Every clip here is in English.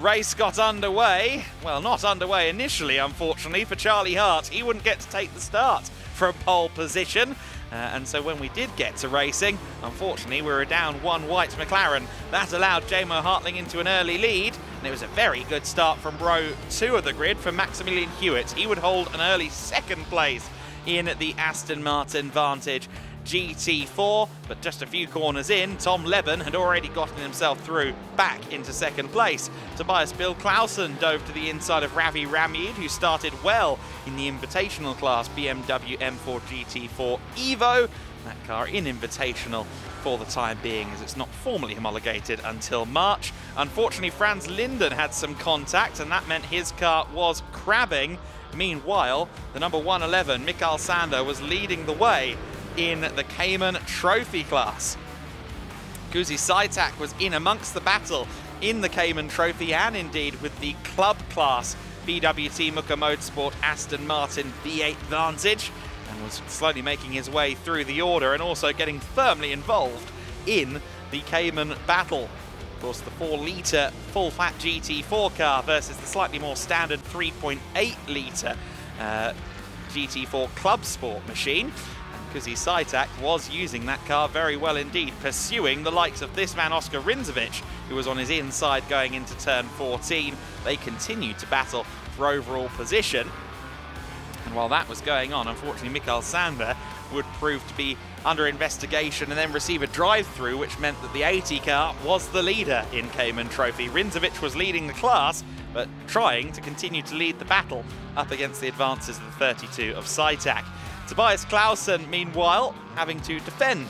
Race got underway. Well, not underway initially, unfortunately, for Charlie Hart. He wouldn't get to take the start from pole position. And so when we did get to racing, unfortunately, we were down one white McLaren. That allowed Jamo Hartling into an early lead. And it was a very good start from row 2 of the grid for Maximilian Hewitt. He would hold an early second place in the Aston Martin Vantage GT4, but just a few corners in, Tom Leben had already gotten himself through back into second place. Tobias Bill Clausen dove to the inside of Ravi Ramid, who started well in the invitational class BMW M4 GT4 Evo. That car in invitational for the time being, as it's not formally homologated until March. Unfortunately, Franz Linden had some contact, and that meant his car was crabbing. Meanwhile, the number 111, Mikael Sander, was leading the way in the Cayman Trophy class. Guzi Saitak was in amongst the battle in the Cayman Trophy and indeed with the club class BWT Muka Motorsport Aston Martin V8 Vantage, and was slowly making his way through the order and also getting firmly involved in the Cayman battle. Of course, the 4-litre full-fat GT4 car versus the slightly more standard 3.8-litre GT4 Club Sport machine. Guzi Saitak was using that car very well indeed, pursuing the likes of this man Oscar Rinzovic, who was on his inside going into turn 14. They continued to battle for overall position. And while that was going on, unfortunately, Mikael Sander would prove to be under investigation and then receive a drive-through, which meant that the 80 car was the leader in Cayman Trophy. Rinzovic was leading the class, but trying to continue to lead the battle up against the advances of the 32 of Saitak. Tobias Clausen, meanwhile, having to defend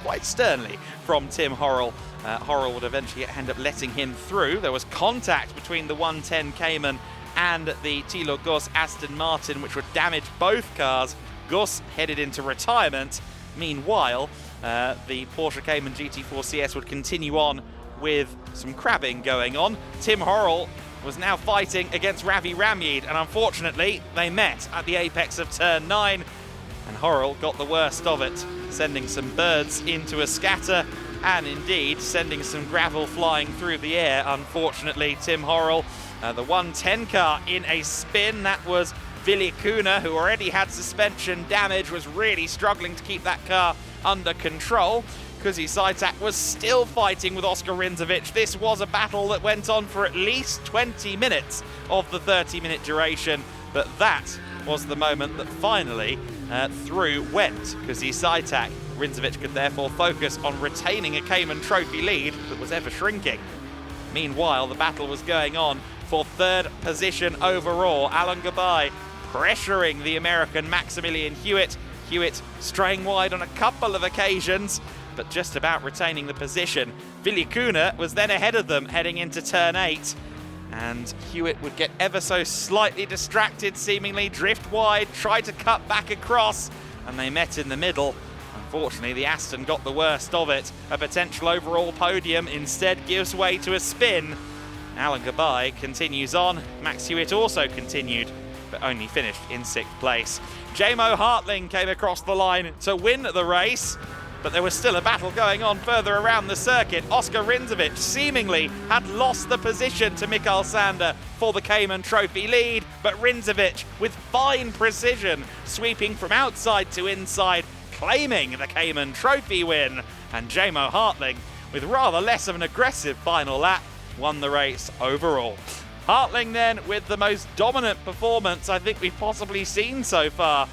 quite sternly from Tim Horrell. Horrell would eventually end up letting him through. There was contact between the 110 Cayman and the Thilo Goss Aston Martin, which would damage both cars. Goss headed into retirement. Meanwhile, the Porsche Cayman GT4 CS would continue on with some crabbing going on. Tim Horrell was now fighting against Ravi Ramid, and unfortunately, they met at the apex of turn 9. And Horrell got the worst of it, sending some birds into a scatter and indeed sending some gravel flying through the air. Unfortunately, Tim Horrell, the 110 car in a spin. That was Vili Kuna, who already had suspension damage, was really struggling to keep that car under control. Guzi Saitak was still fighting with Oscar Rinzovic. This was a battle that went on for at least 20 minutes of the 30-minute duration, but that was the moment that finally through went Guzi Saitak. Rinzovic could therefore focus on retaining a Cayman Trophy lead that was ever shrinking. Meanwhile, the battle was going on for third position overall. Alan Gabay pressuring the American Maximilian Hewitt. Hewitt straying wide on a couple of occasions, but just about retaining the position. Vili Kuna was then ahead of them heading into turn 8. And Hewitt would get ever so slightly distracted, seemingly drift wide, try to cut back across, and they met in the middle. Unfortunately, the Aston got the worst of it. A potential overall podium instead gives way to a spin. Alan Gabay continues on. Max Hewitt also continued, but only finished in 6th place. Jamo Hartling came across the line to win the race, but there was still a battle going on further around the circuit. Oscar Rinzovic seemingly had lost the position to Mikael Sander for the Cayman Trophy lead, but Rinzovic, with fine precision, sweeping from outside to inside, claiming the Cayman Trophy win. And Jamo Hartling, with rather less of an aggressive final lap, won the race overall. Hartling then with the most dominant performance I think we've possibly seen so far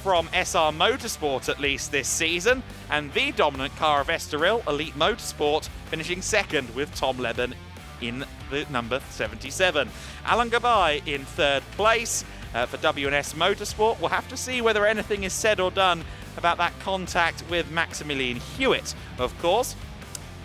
from SR Motorsport, at least this season, and the dominant car of Estoril, Elite Motorsport, finishing second with Tom Leben in the number 77. Alan Gabay in 3rd place for WNS Motorsport. We'll have to see whether anything is said or done about that contact with Maximilian Hewitt, of course.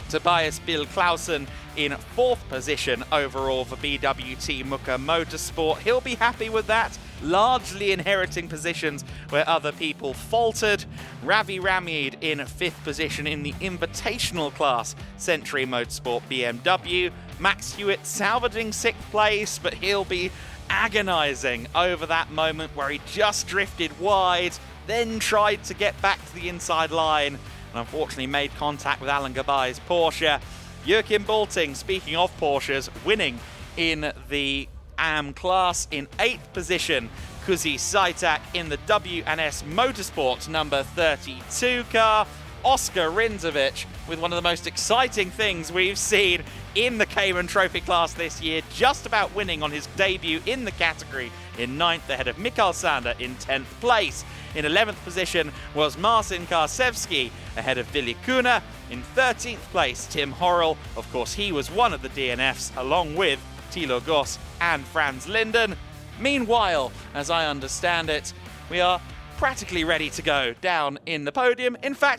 Tobias Bill Clausen in 4th position overall for BWT Muka Motorsport. He'll be happy with that, largely inheriting positions where other people faltered. Ravi Ramid in 5th position in the invitational class, Century Motorsport BMW. Max Hewitt salvaging 6th place, but he'll be agonising over that moment where he just drifted wide, then tried to get back to the inside line, and unfortunately made contact with Alan Gabay's Porsche. Joachim Balting, speaking of Porsches, winning in the AM class in 8th position. Kuzi Saitak in the W&S Motorsport number 32 car. Oscar Rinzovic with one of the most exciting things we've seen in the Cayman Trophy class this year, just about winning on his debut in the category in 9th ahead of Mikael Sander in 10th place. In 11th position was Marcin Karsevski ahead of Willi Kuna. In 13th place, Tim Horrell. Of course, he was one of the DNFs along with Thilo Goss and Franz Linden. Meanwhile, as I understand it, we are practically ready to go down in the podium. In fact,